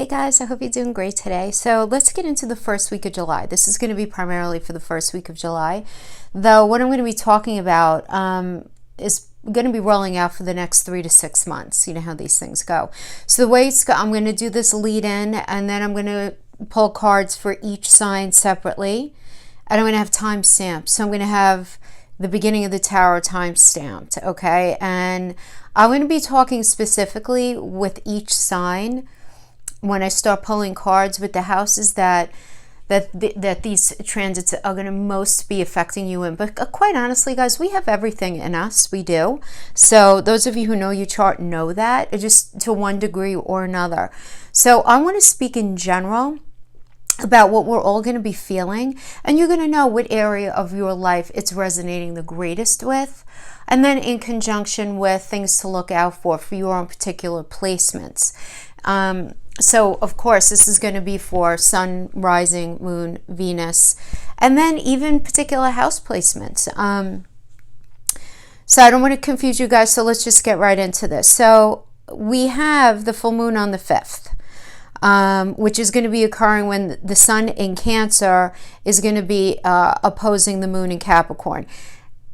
Hey guys, I hope you're doing great today. So let's get into the first week of July. This is going to be primarily for the first week of July, though what I'm going to be talking about is going to be rolling out for the next 3 to 6 months. You know how these things go. So the way I'm going to do this lead in, and then I'm going to pull cards for each sign separately, and I'm going to have time stamps. So I'm going to have the beginning of the tarot time stamped, okay? And I'm going to be talking specifically with each sign when I start pulling cards with the houses that these transits are going to most be affecting you in. But quite honestly, guys, we have everything in us. We do. So those of you who know your chart know that, just to one degree or another. So I want to speak in general about what we're all going to be feeling, and you're going to know what area of your life it's resonating the greatest with, and then in conjunction with things to look out for your own particular placements. So of course this is going to be for Sun, Rising, Moon, Venus, and then even particular house placements. So I don't want to confuse you guys, so let's just get right into this. So we have the full moon on the 5th. Which is going to be occurring when the Sun in Cancer is going to be opposing the Moon in Capricorn.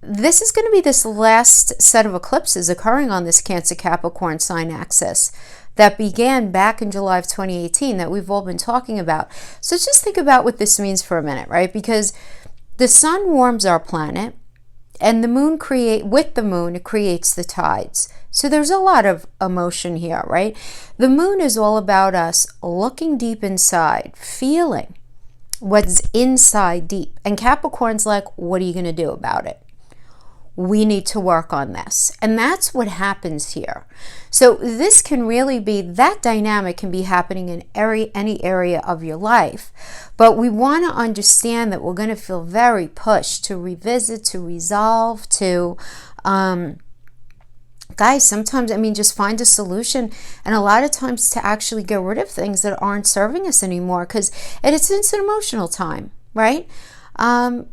This is going to be this last set of eclipses occurring on this Cancer-Capricorn sign axis that began back in July of 2018 that we've all been talking about. So just think about what this means for a minute, right? Because the Sun warms our planet, and the Moon it creates the tides. So there's a lot of emotion here, right? The Moon is all about us looking deep inside, feeling what's inside deep. And Capricorn's like, what are you going to do about it? We need to work on this. And that's what happens here. So this can really be, that dynamic can be happening in any area of your life. But we want to understand that we're going to feel very pushed to revisit, to resolve, to, guys, sometimes, just find a solution. And a lot of times to actually get rid of things that aren't serving us anymore. Because it's an emotional time, right? And,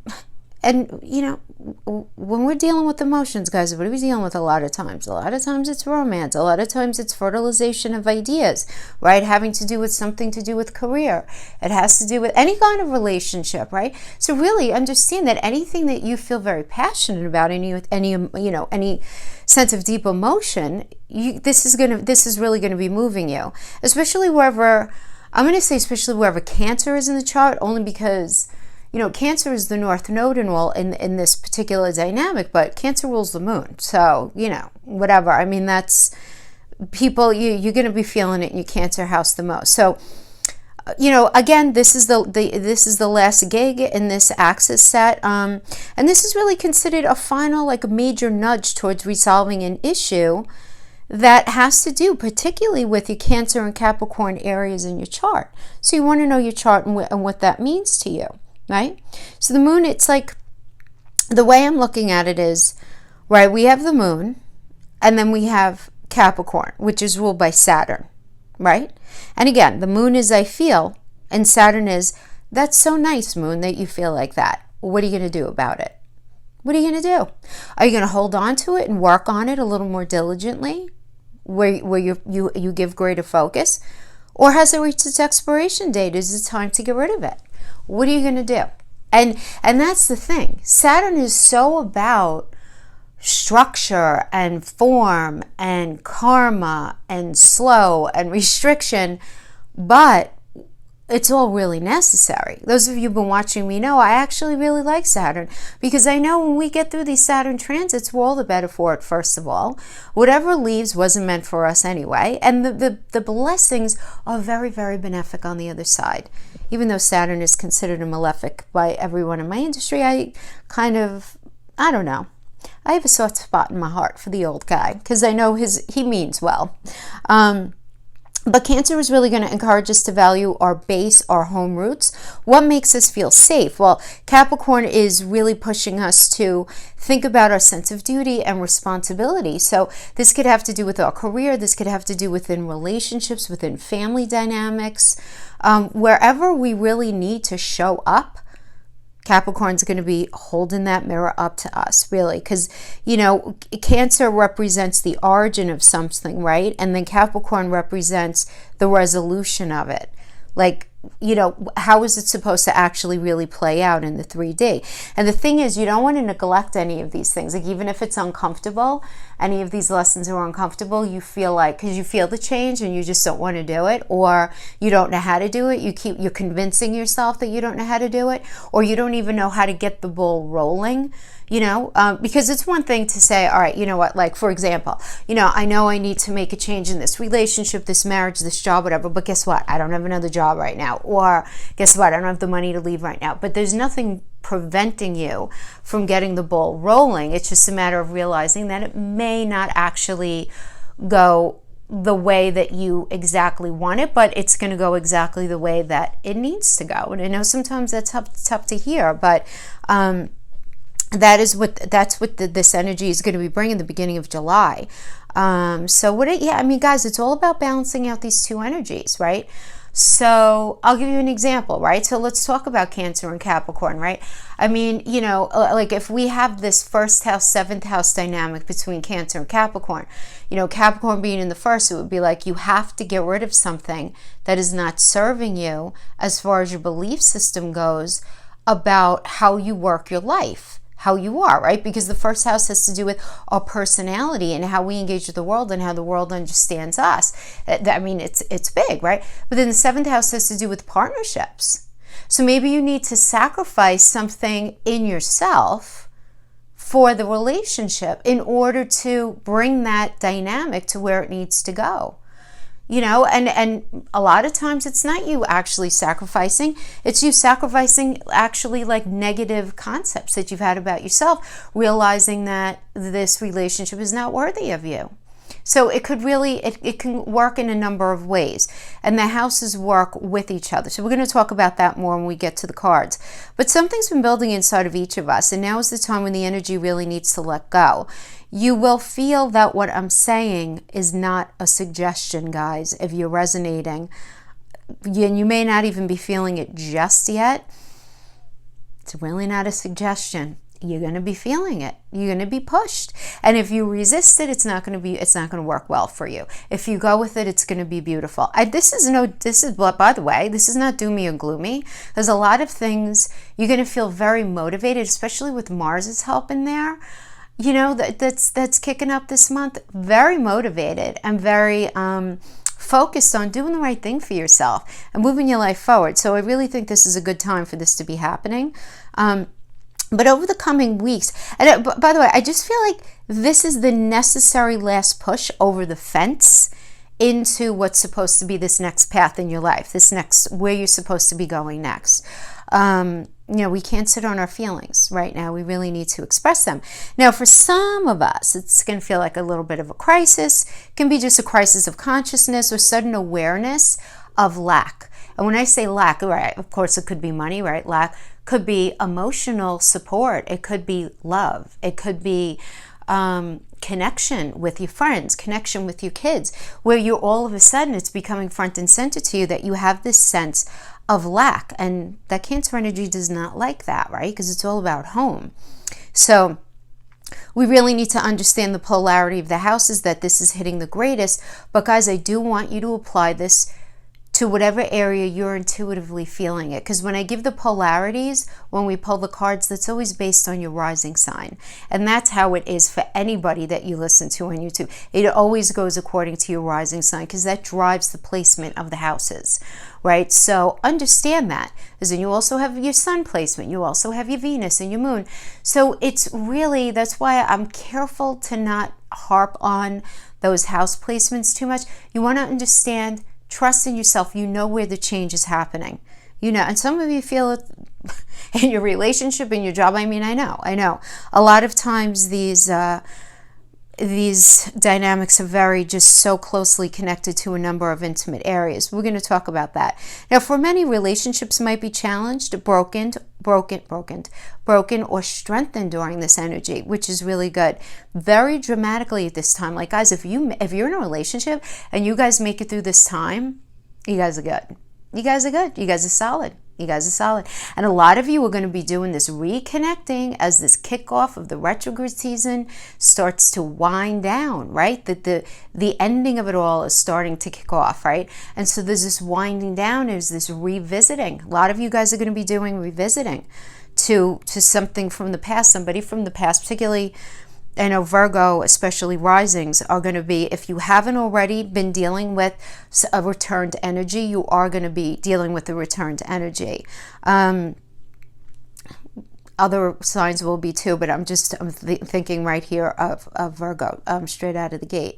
when we're dealing with emotions, guys, what are we dealing with a lot of times? A lot of times it's romance. A lot of times it's fertilization of ideas, right? Having to do with something to do with career. It has to do with any kind of relationship, right? So really understand that anything that you feel very passionate about, any sense of deep emotion, this is really going to be moving you, especially wherever Cancer is in the chart, only because Cancer is the North Node and all in this particular dynamic, but Cancer rules the Moon. So, whatever. That's people, you're going to be feeling it in your Cancer house the most. So, again, this is the last gig in this axis set. And this is really considered a final, major nudge towards resolving an issue that has to do particularly with your Cancer and Capricorn areas in your chart. So you want to know your chart and what that means to you. Right? So the Moon, it's like, the way I'm looking at it is, right, we have the Moon, and then we have Capricorn, which is ruled by Saturn, right? And again, the Moon is I feel, and Saturn is, that's so nice, Moon, that you feel like that. What are you going to do about it? What are you going to do? Are you going to hold on to it and work on it a little more diligently, where you give greater focus? Or has it reached its expiration date? Is it time to get rid of it? What are you going to do? And that's the thing. Saturn is so about structure and form and karma and slow and restriction, but it's all really necessary. Those of you who've been watching me know I actually really like Saturn, because I know when we get through these Saturn transits, we're all the better for it, first of all. Whatever leaves wasn't meant for us anyway. And the blessings are very, very benefic on the other side. Even though Saturn is considered a malefic by everyone in my industry, I don't know. I have a soft spot in my heart for the old guy, because I know he means well. But Cancer is really going to encourage us to value our base, our home roots. What makes us feel safe? Well, Capricorn is really pushing us to think about our sense of duty and responsibility. So this could have to do with our career. This could have to do within relationships, within family dynamics. Wherever we really need to show up, Capricorn's going to be holding that mirror up to us, really, because, you know, Cancer represents the origin of something, right? And then Capricorn represents the resolution of it. Like, you know, how is it supposed to actually really play out in the 3D? And the thing is, you don't want to neglect any of these things. Like, even if it's uncomfortable, any of these lessons are uncomfortable, you feel like, because you feel the change and you just don't want to do it, or you don't know how to do it, you're convincing yourself that you don't know how to do it, or you don't even know how to get the ball rolling. You know, because it's one thing to say, all right, you know what, like, for example, you know I need to make a change in this relationship, this marriage, this job, whatever, but guess what? I don't have another job right now. Or guess what? I don't have the money to leave right now. But there's nothing preventing you from getting the ball rolling. It's just a matter of realizing that it may not actually go the way that you exactly want it, but it's going to go exactly the way that it needs to go. And I know sometimes that's tough to hear, but that's what this energy is going to be bringing the beginning of July. I mean, guys, it's all about balancing out these two energies, right? So I'll give you an example, right? So let's talk about Cancer and Capricorn, right? I mean, you know, like if we have this first house, seventh house dynamic between Cancer and Capricorn, you know, Capricorn being in the first, it would be like you have to get rid of something that is not serving you as far as your belief system goes about how you work your life, how you are, right? Because the first house has to do with our personality and how we engage with the world and how the world understands us. I mean, it's big, right? But then the seventh house has to do with partnerships. So maybe you need to sacrifice something in yourself for the relationship in order to bring that dynamic to where it needs to go. You know, and a lot of times it's not you actually sacrificing, it's you sacrificing actually like negative concepts that you've had about yourself, realizing that this relationship is not worthy of you. So it could really, it can work in a number of ways, and the houses work with each other. So we're going to talk about that more when we get to the cards. But something's been building inside of each of us, and now is the time when the energy really needs to let go. You will feel that what I'm saying is not a suggestion, guys, if you're resonating. And you may not even be feeling it just yet. It's really not a suggestion. You're going to be feeling it. You're going to be pushed. And if you resist it, it's not going to work well for you. If you go with it, it's going to be beautiful. By the way, this is not doomy or gloomy. There's a lot of things you're going to feel very motivated, especially with Mars's help in there. You know, that's kicking up this month. Very motivated and very focused on doing the right thing for yourself and moving your life forward. So I really think this is a good time for this to be happening. But over the coming weeks, and by the way, I just feel like this is the necessary last push over the fence into what's supposed to be this next path in your life, where you're supposed to be going next. You know, we can't sit on our feelings right now. We really need to express them. Now, for some of us, it's going to feel like a little bit of a crisis. It can be just a crisis of consciousness or sudden awareness of lack. And when I say lack, right, of course, it could be money, right? Lack could be emotional support. It could be love. It could be connection with your friends, connection with your kids, where you all of a sudden it's becoming front and center to you that you have this sense of lack. And that Cancer energy does not like that, right? Because it's all about home. So we really need to understand the polarity of the houses, that this is hitting the greatest. But guys, I do want you to apply this to whatever area you're intuitively feeling it. Because when I give the polarities, when we pull the cards, that's always based on your rising sign. And that's how it is for anybody that you listen to on YouTube. It always goes according to your rising sign, because that drives the placement of the houses, right? So understand that. Because then you also have your sun placement. You also have your Venus and your moon. So it's really, that's why I'm careful to not harp on those house placements too much. You want to understand, trust in yourself. You know where the change is happening. You know, and some of you feel it in your relationship, in your job. I mean, I know. A lot of times these dynamics are very just so closely connected to a number of intimate areas. We're going to talk about that. Now, for many, relationships might be challenged, broken, or strengthened during this energy, which is really good. Very dramatically at this time. Like, guys, if you're in a relationship and you guys make it through this time, you guys are good. You guys are good. You guys are solid. You guys are solid. And a lot of you are going to be doing this reconnecting as this kickoff of the retrograde season starts to wind down, right? That the ending of it all is starting to kick off, right? And so there's this winding down, there's this revisiting. A lot of you guys are going to be doing revisiting to something from the past, somebody from the past, particularly, I know Virgo, especially risings, are going to be, if you haven't already been dealing with a returned energy, you are going to be dealing with the returned energy. Other signs will be too, but I'm thinking right here of Virgo, straight out of the gate.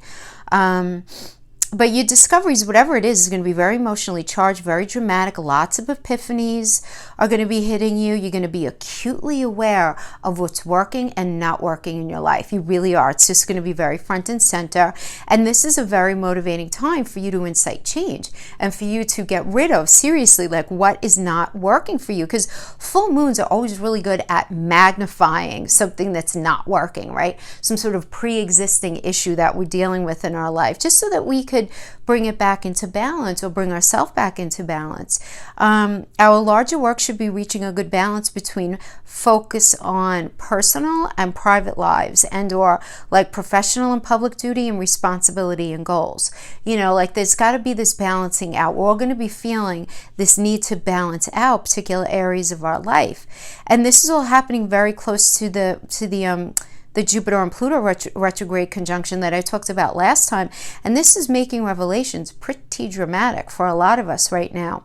But your discoveries, whatever it is going to be very emotionally charged, very dramatic. Lots of epiphanies are going to be hitting you. You're going to be acutely aware of what's working and not working in your life. You really are. It's just going to be very front and center. And this is a very motivating time for you to incite change and for you to get rid of, seriously, like what is not working for you. Because full moons are always really good at magnifying something that's not working, right? Some sort of pre-existing issue that we're dealing with in our life, just so that we could bring it back into balance or bring ourselves back into balance. Our larger work should be reaching a good balance between focus on personal and private lives, and or like professional and public duty and responsibility and goals. You know, like there's got to be this balancing out. We're all going to be feeling this need to balance out particular areas of our life. And this is all happening very close to the Jupiter and Pluto retrograde conjunction that I talked about last time. And this is making revelations pretty dramatic for a lot of us right now.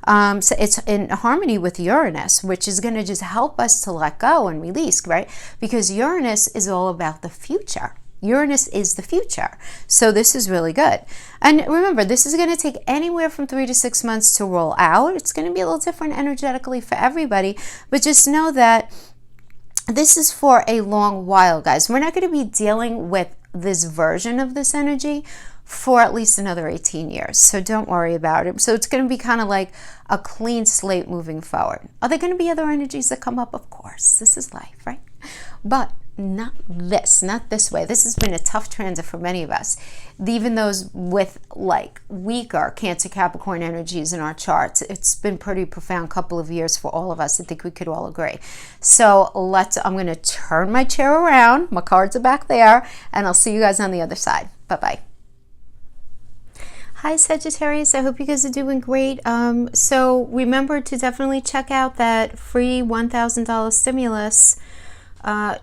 So it's in harmony with Uranus, which is going to just help us to let go and release, right? Because Uranus is all about the future. Uranus is the future. So this is really good. And remember, this is going to take anywhere from 3 to 6 months to roll out. It's going to be a little different energetically for everybody, but just know that this is for a long while, guys. We're not going to be dealing with this version of this energy for at least another 18 years. So don't worry about it. So it's going to be kind of like a clean slate moving forward. Are there going to be other energies that come up? Of course. This is life, right? But not this way. This has been a tough transit for many of us. Even those with like weaker Cancer Capricorn energies in our charts. It's been pretty profound couple of years for all of us. I think we could all agree. So I'm going to turn my chair around. My cards are back there, and I'll see you guys on the other side. Bye-bye. Hi Sagittarius, I hope you guys are doing great. So remember to definitely check out that free $1,000 stimulus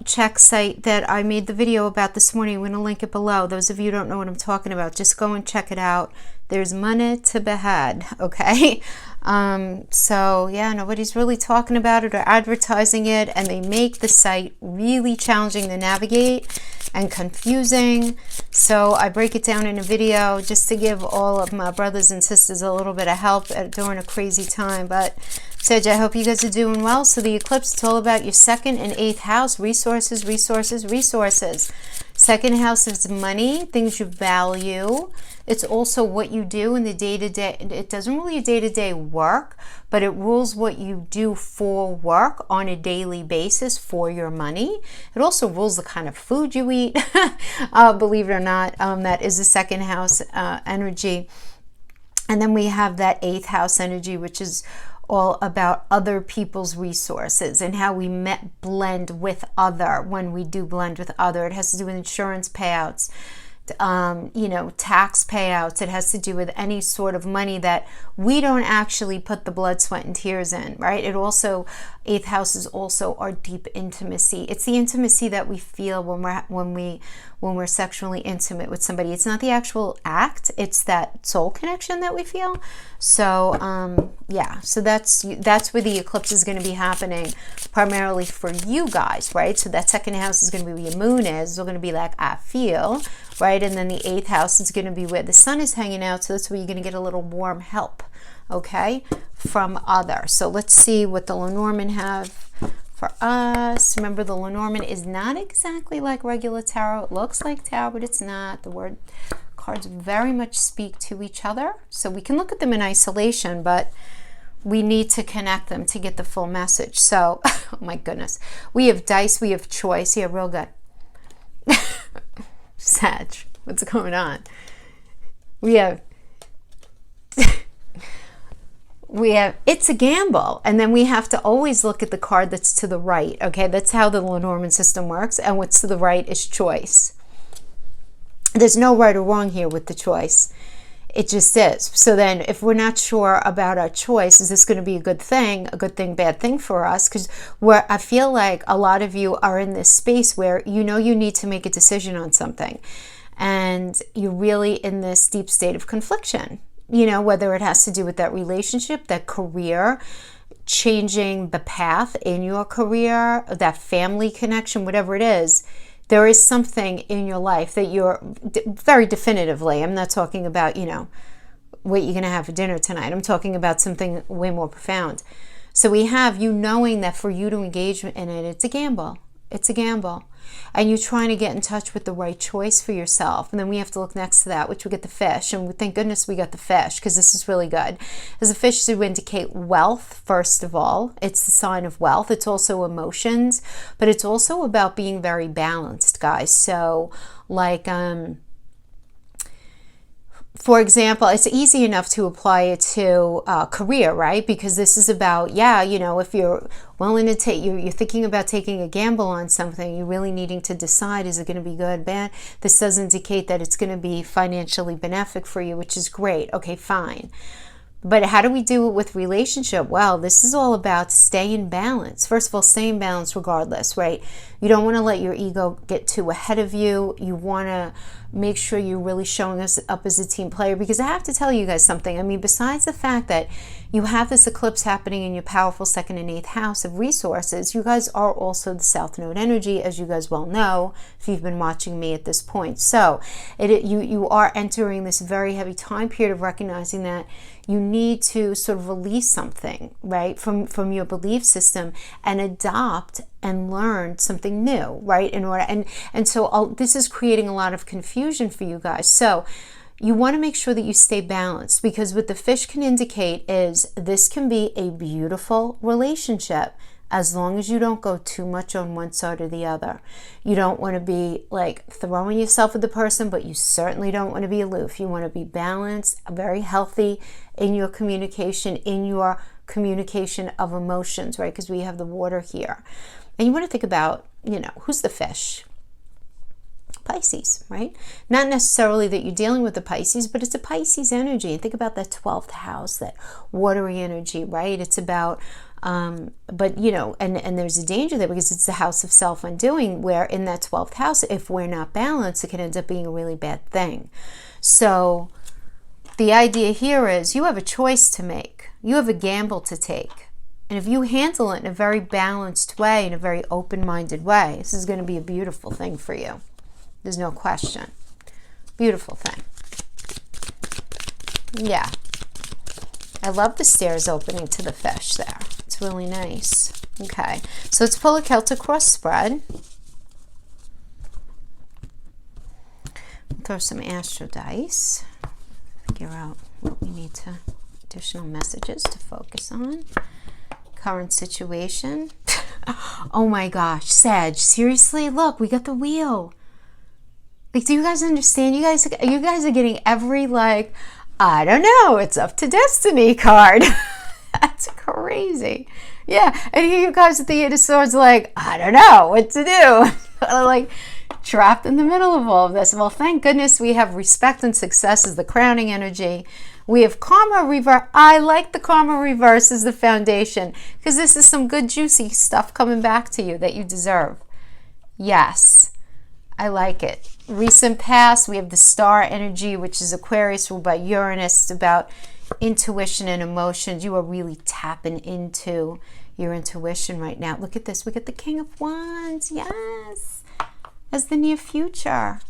check site that I made the video about this morning. I'm going to link it below. Those of you who don't know what I'm talking about, just go and check it out. There's money to be had, okay? So yeah, nobody's really talking about it or advertising it, and they make the site really challenging to navigate and confusing. So I break it down in a video just to give all of my brothers and sisters a little bit of help during a crazy time. But Sag, I hope you guys are doing well. So the eclipse, it's all about your 2nd and 8th house, resources, resources, resources. 2nd house is money, things you value. It's also what you do in the day-to-day. It doesn't really day-to-day work, but it rules what you do for work on a daily basis for your money. It also rules the kind of food you eat, believe it or not. That is the 2nd house energy. And then we have that 8th house energy, which is all about other people's resources and how we blend with other. When we do blend with other, it has to do with insurance payouts, you know, tax payouts. It has to do with any sort of money that we don't actually put the blood, sweat, and tears in, right? It also, 8th house is also our deep intimacy. It's the intimacy that we feel when we're sexually intimate with somebody. It's not the actual act, it's that soul connection that we feel. So yeah, so that's where the eclipse is going to be happening primarily for you guys, right? So that 2nd house is going to be where your moon is. It's going to be like, I feel, right? And then the 8th house is going to be where the sun is hanging out. So that's where you're going to get a little warm help, okay, from others. So let's see what the Lenormand have for us. Remember, the Lenormand is not exactly like regular tarot. It looks like tarot, but it's not. The cards very much speak to each other. So we can look at them in isolation, but we need to connect them to get the full message. So, oh my goodness. We have dice, we have choice. Yeah, real good. Sag, what's going on? We have we have, it's a gamble. And then we have to always look at the card that's to the right. Okay, that's how the Lenormand system works. And what's to the right is choice. There's no right or wrong here with the choice. It just is. So then if we're not sure about our choice, is this going to be a good thing, bad thing for us? Because I feel like a lot of you are in this space where you know you need to make a decision on something. And you're really in this deep state of confliction. You know, whether it has to do with that relationship, that career, changing the path in your career, that family connection, whatever it is, there is something in your life that you're very definitively, I'm not talking about, you know, what you're going to have for dinner tonight. I'm talking about something way more profound. So we have you knowing that for you to engage in it, it's a gamble. It's a gamble. And you're trying to get in touch with the right choice for yourself. And then we have to look next to that, which we get the fish. And thank goodness we got the fish, because this is really good. As the fish should indicate wealth, first of all. It's the sign of wealth. It's also emotions. But it's also about being very balanced, guys. So, like, for example, it's easy enough to apply it to career, right? Because this is about, yeah, you know, if you're willing to take, you're thinking about taking a gamble on something, you're really needing to decide, is it going to be good, bad? This does indicate that it's going to be financially benefic for you, which is great. Okay, fine. But how do we do it with relationship? Well, this is all about stay in balance. First of all, stay in balance regardless, right? You don't want to let your ego get too ahead of you. You want to make sure you're really showing us up as a team player, because I have to tell you guys something. I mean, besides the fact that you have this eclipse happening in your powerful 2nd and 8th house of resources, you guys are also the South Node energy, as you guys well know, if you've been watching me at this point. So you are entering this very heavy time period of recognizing that you need to sort of release something, right, from your belief system and adopt and learn something new, right? In order, and so this is creating a lot of confusion for you guys. So you want to make sure that you stay balanced, because what the fish can indicate is this can be a beautiful relationship as long as you don't go too much on one side or the other. You don't want to be like throwing yourself at the person, but you certainly don't want to be aloof. You want to be balanced, very healthy in your communication of emotions, right? Because we have the water here. And you want to think about, you know, who's the fish? Pisces, right? Not necessarily that you're dealing with the Pisces, but it's a Pisces energy. And think about that 12th house, that watery energy, right? It's about, but you know, and there's a danger there, because it's the house of self-undoing, where in that 12th house, if we're not balanced, it can end up being a really bad thing. So the idea here is you have a choice to make. You have a gamble to take. And if you handle it in a very balanced way, in a very open-minded way, this is going to be a beautiful thing for you. There's no question. Beautiful thing. Yeah. I love the stairs opening to the fish there. It's really nice. Okay. So let's pull a Celtic cross spread. Throw some astro dice. Figure out what we need to, additional messages to focus on. Current situation. Oh my gosh, Sag, seriously? Look, we got the wheel. Like, do you guys understand? You guys are getting every, like, I don't know, it's up to destiny card. That's crazy. Yeah, and here you guys at the 8 of Swords, like, I don't know what to do. Like, trapped in the middle of all of this. Well, thank goodness we have respect and success as the crowning energy. We have karma reverse. I like the karma reverse as the foundation, because this is some good juicy stuff coming back to you that you deserve. Yes, I like it. Recent past, we have the star energy, which is Aquarius, ruled by Uranus. It's about intuition and emotions. You are really tapping into your intuition right now. Look at this. We get the King of Wands. Yes, as the near future.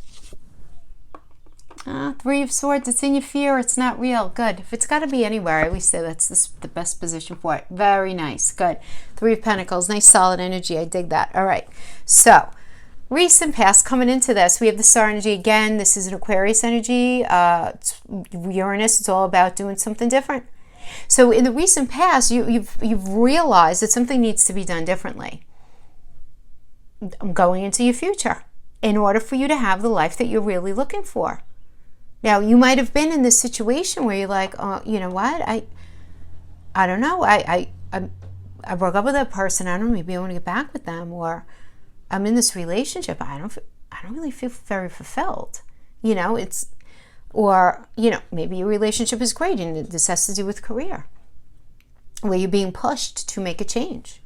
3 of Swords, it's in your fear, it's not real. Good. If it's got to be anywhere, I always say that's the best position for it. Very nice. Good. 3 of Pentacles, nice solid energy. I dig that. All right. So, recent past, coming into this, we have the star energy again. This is an Aquarius energy. It's Uranus. It's all about doing something different. So, in the recent past, you've realized that something needs to be done differently. Going into your future, in order for you to have the life that you're really looking for. Now, you might have been in this situation where you're like, oh, you know what? I don't know, I broke up with that person. I don't know, maybe I want to get back with them, or I'm in this relationship. I don't really feel very fulfilled. Or maybe your relationship is great and this has to do with career, where you're being pushed to make a change.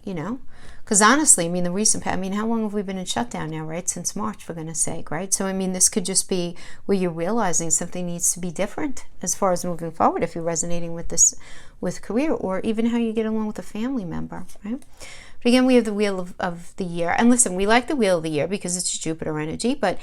Because honestly, the recent, how long have we been in shutdown now, right? Since March, for goodness sake, right? So, this could just be where you're realizing something needs to be different as far as moving forward, if you're resonating with this, with career, or even how you get along with a family member, right? But again, we have the Wheel of the Year. And listen, we like the Wheel of the Year because it's Jupiter energy, but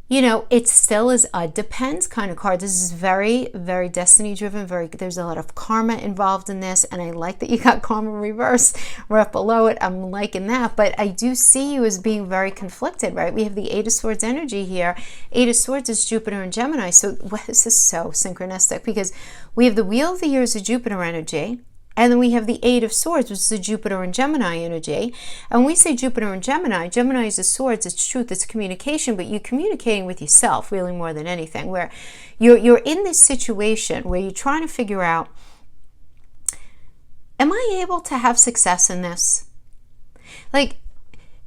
it still is a depends kind of card. This is very, very destiny driven. There's a lot of karma involved in this. And I like that you got karma reverse right below it. I'm liking that. But I do see you as being very conflicted, right? We have the Eight of Swords energy here. Eight of Swords is Jupiter and Gemini. So this is so synchronistic, because we have the Wheel of the Year as a Jupiter energy. And then we have the Eight of Swords, which is the Jupiter and Gemini energy. And when we say Jupiter and Gemini is the swords, it's truth, it's communication, but you're communicating with yourself really more than anything, where you're in this situation where you're trying to figure out, am I able to have success in this? Like,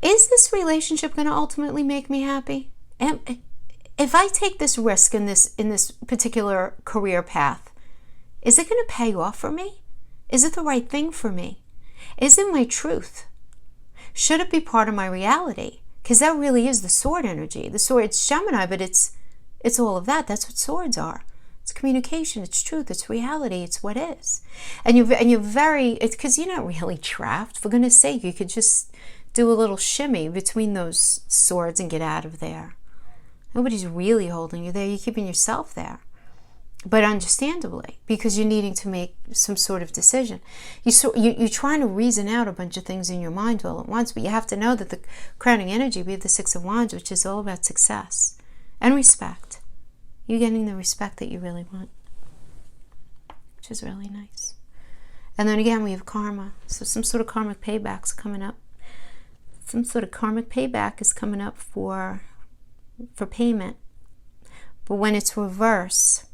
is this relationship going to ultimately make me happy? If I take this risk in this particular career path, is it going to pay off for me? Is it the right thing for me? Is it my truth? Should it be part of my reality? Because that really is the sword energy. The sword, it's Gemini, but it's all of that. That's what swords are. It's communication, it's truth, it's reality, it's what is. And you're very, it's because you're not really trapped. For goodness sake, you could just do a little shimmy between those swords and get out of there. Nobody's really holding you there. You're keeping yourself there. But understandably, because you're needing to make some sort of decision. You're trying to reason out a bunch of things in your mind all at once, but you have to know that the crowning energy, we have the Six of Wands, which is all about success and respect. You're getting the respect that you really want, which is really nice. And then again, we have karma. So some sort of karmic payback's coming up. Some sort of karmic payback is coming up for payment. But when it's reverse,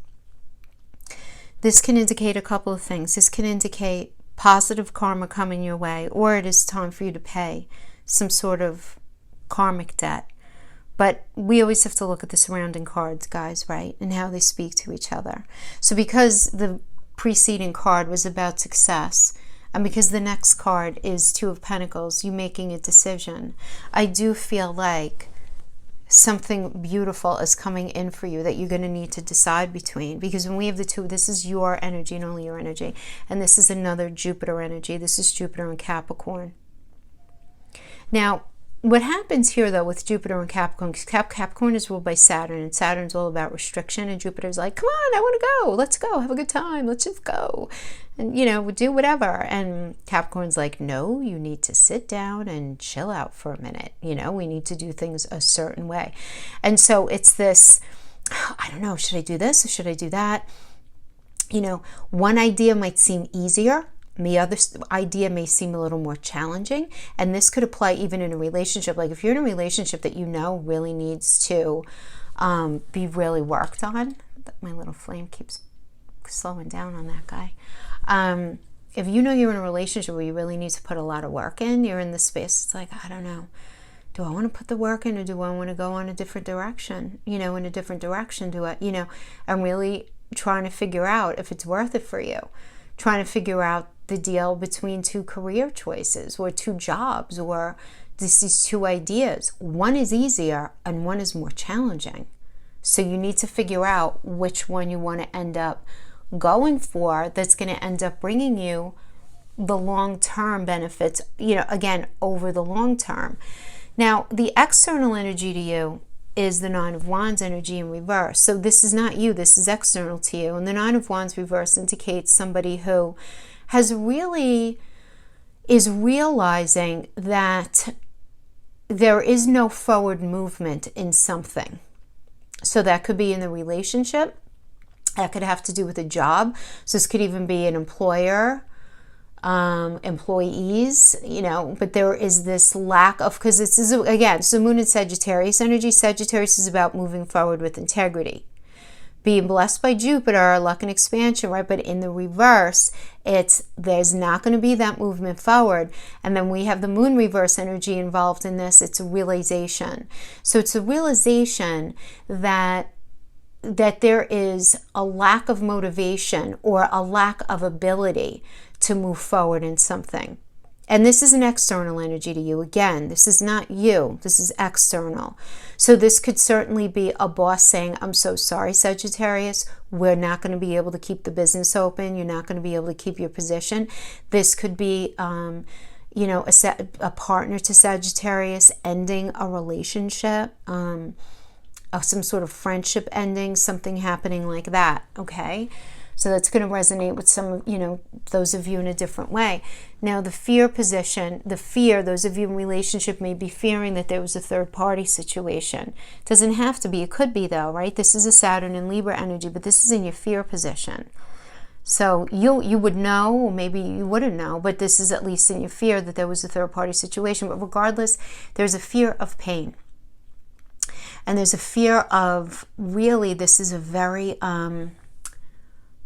this can indicate a couple of things. This can indicate positive karma coming your way, or it is time for you to pay some sort of karmic debt. But we always have to look at the surrounding cards, guys, right? And how they speak to each other. So because the preceding card was about success, and because the next card is Two of Pentacles, you making a decision, I do feel like something beautiful is coming in for you that you're going to need to decide between. Because when we have the two, this is your energy and only your energy. And this is another Jupiter energy. This is Jupiter and Capricorn. Now, what happens here, though, with Jupiter and Capricorn, because Capricorn is ruled by Saturn, and Saturn's all about restriction, and Jupiter's like, come on, I want to go. Let's go. Have a good time. Let's just go. And, do whatever. And Capricorn's like, no, you need to sit down and chill out for a minute. We need to do things a certain way. And so it's this, I don't know, should I do this or should I do that? One idea might seem easier. The other idea may seem a little more challenging, and this could apply even in a relationship. Like if you're in a relationship that really needs to be really worked on. My little flame keeps slowing down on that guy. If you're in a relationship where you really need to put a lot of work in, you're in this space, it's like, I don't know, do I want to put the work in, or do I want to go on a different direction? In a different direction, do I, I'm really trying to figure out if it's worth it for you. Trying to figure out the deal between two career choices or two jobs, or these two ideas. One is easier and one is more challenging. So you need to figure out which one you want to end up going for, that's going to end up bringing you the long-term benefits, again, over the long term. Now, the external energy to you is the Nine of Wands energy in reverse. So this is not you, this is external to you. And the Nine of Wands reverse indicates somebody who is realizing that there is no forward movement in something. So that could be in the relationship. That could have to do with a job. So this could even be an employer, employees, but there is this lack of, because this is, again, so Moon in Sagittarius energy. Sagittarius is about moving forward with integrity, being blessed by Jupiter, luck and expansion, right? But in the reverse, there's not going to be that movement forward. And then we have the moon reverse energy involved in this. It's a realization. So it's a realization that there is a lack of motivation or a lack of ability to move forward in something. And this is an external energy to you. Again, this is not you. This is external. So this could certainly be a boss saying, I'm so sorry, Sagittarius. We're not going to be able to keep the business open. You're not going to be able to keep your position. This could be, a partner to Sagittarius ending a relationship, some sort of friendship ending, something happening like that, okay? So that's going to resonate with some, those of you in a different way. Now, the fear position, those of you in relationship may be fearing that there was a third party situation. It doesn't have to be. It could be, though, right? This is a Saturn and Libra energy, but this is in your fear position. So you would know, or maybe you wouldn't know, but this is at least in your fear that there was a third party situation. But regardless, there's a fear of pain. And there's a fear of, really, this is a very...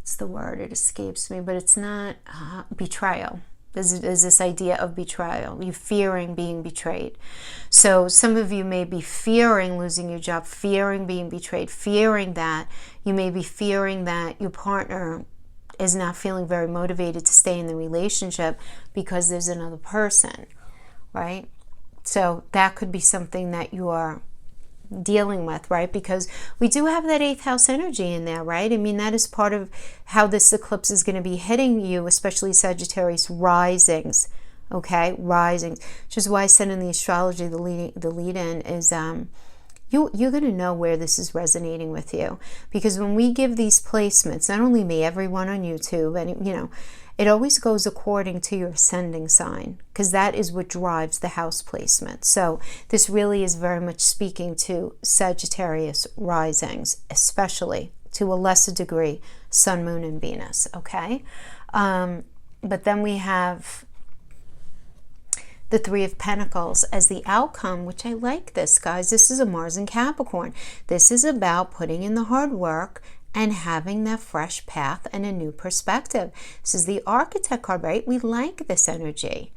it's the word, it escapes me, but it's not betrayal. There's this idea of betrayal. You're fearing being betrayed. So some of you may be fearing losing your job, fearing being betrayed, fearing that. You may be fearing that your partner is not feeling very motivated to stay in the relationship because there's another person, right? So that could be something that you are dealing with, right? Because we do have that 8th house energy in there, right? I mean, that is part of how this eclipse is going to be hitting you, especially Sagittarius risings, okay? Risings, which is why I said in the astrology, the lead-in is you're going to know where this is resonating with you. Because when we give these placements, not only me, everyone on YouTube, and it always goes according to your ascending sign, because that is what drives the house placement. So this really is very much speaking to Sagittarius risings, especially to a lesser degree, Sun, Moon, and Venus, okay? But then we have the 3 of Pentacles as the outcome, which I like this, guys. This is a Mars and Capricorn. This is about putting in the hard work and having that fresh path and a new perspective. This is the Architect card, right? We like this energy,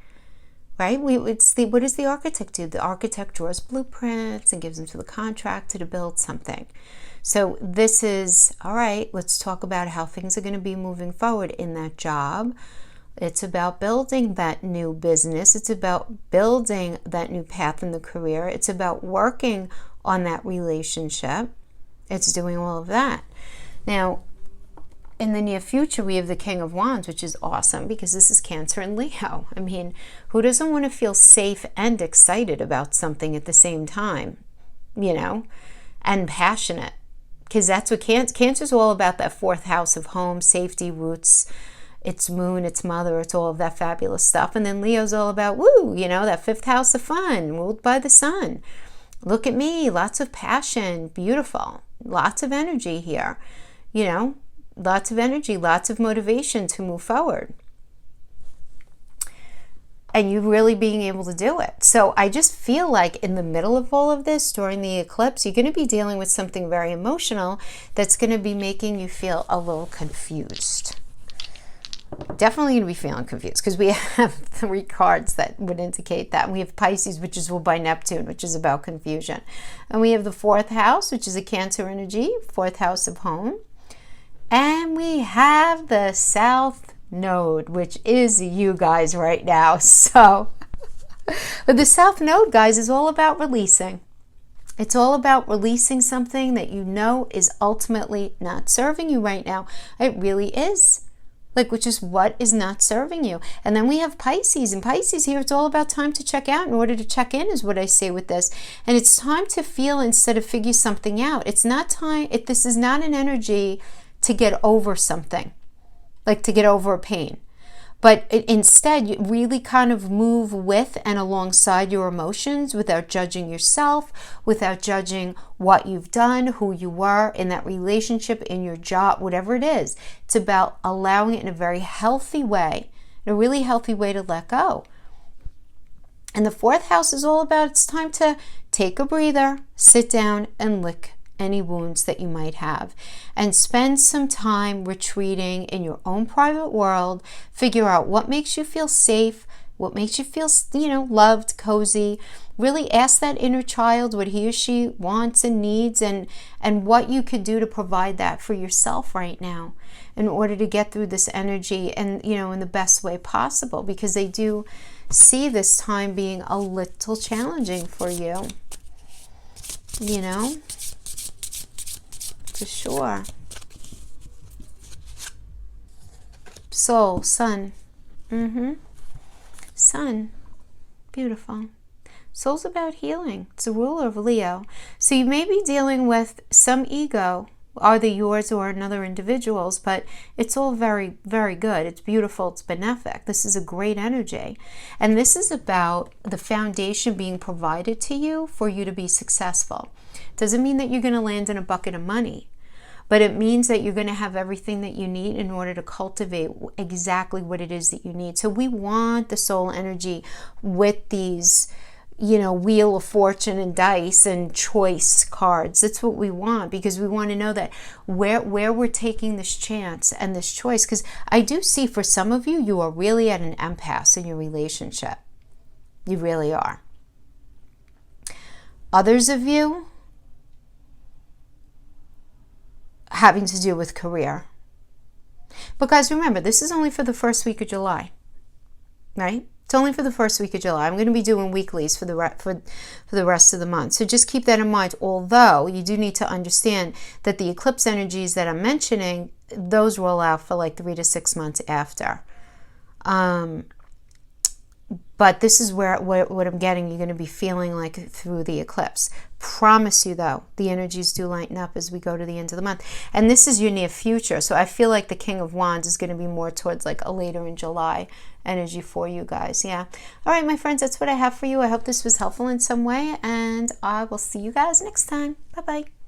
right? What does the Architect do? The Architect draws blueprints and gives them to the contractor to build something. So this is, all right, let's talk about how things are going to be moving forward in that job. It's about building that new business. It's about building that new path in the career. It's about working on that relationship. It's doing all of that. Now, in the near future, we have the King of Wands, which is awesome because this is Cancer and Leo. I mean, who doesn't want to feel safe and excited about something at the same time, and passionate? Because that's what Cancer is all about, that 4th house of home, safety, roots. It's moon, it's mother, it's all of that fabulous stuff. And then Leo's all about, woo, that 5th house of fun, ruled by the sun. Look at me, lots of passion, beautiful, lots of energy here. Lots of energy, lots of motivation to move forward. And you really being able to do it. So I just feel like in the middle of all of this, during the eclipse, you're going to be dealing with something very emotional that's going to be making you feel a little confused. Definitely going to be feeling confused because we have 3 cards that would indicate that. We have Pisces, which is ruled by Neptune, which is about confusion. And we have the 4th house, which is a Cancer energy, 4th house of home. And we have the South Node, which is you guys right now. So, but the South Node, guys, is all about releasing. It's all about releasing something that is ultimately not serving you right now. It really is. Which is what is not serving you. And then we have Pisces, and Pisces here, it's all about time to check out in order to check in, is what I say with this. And it's time to feel instead of figure something out. It's not time, this is not an energy to get over something, like to get over a pain. But instead, you really kind of move with and alongside your emotions without judging yourself, without judging what you've done, who you were in that relationship, in your job, whatever it is. It's about allowing it in a very healthy way, in a really healthy way to let go. And the 4th house is all about, it's time to take a breather, sit down and any wounds that you might have, and spend some time retreating in your own private world. Figure out what makes you feel safe, what makes you feel, loved, cozy. Really ask that inner child what he or she wants and needs, and what you could do to provide that for yourself right now in order to get through this energy and, in the best way possible, because they do see this time being a little challenging for you, for sure. Soul, sun. Sun. Beautiful. Soul's about healing. It's a ruler of Leo. So you may be dealing with some ego, either yours or another individual's, but it's all very, very good. It's beautiful. It's benefic. This is a great energy. And this is about the foundation being provided to you for you to be successful. Doesn't mean that you're going to land in a bucket of money, but it means that you're going to have everything that you need in order to cultivate exactly what it is that you need. So we want the soul energy with these, Wheel of Fortune and dice and choice cards. That's what we want, because we want to know that where we're taking this chance and this choice. Because I do see for some of you, you are really at an impasse in your relationship. You really are. Others of you, having to do with career. But guys, remember, this is only for the first week of July, right? It's only for the first week of July. I'm going to be doing weeklies for the rest of the month. So just keep that in mind. Although you do need to understand that the eclipse energies that I'm mentioning, those roll out for like 3 to 6 months after. But this is what I'm getting. You're going to be feeling like through the eclipse. Promise you though, the energies do lighten up as we go to the end of the month. And this is your near future. So I feel like the King of Wands is going to be more towards like a later in July energy for you guys. Yeah. All right, my friends, that's what I have for you. I hope this was helpful in some way. And I will see you guys next time. Bye-bye.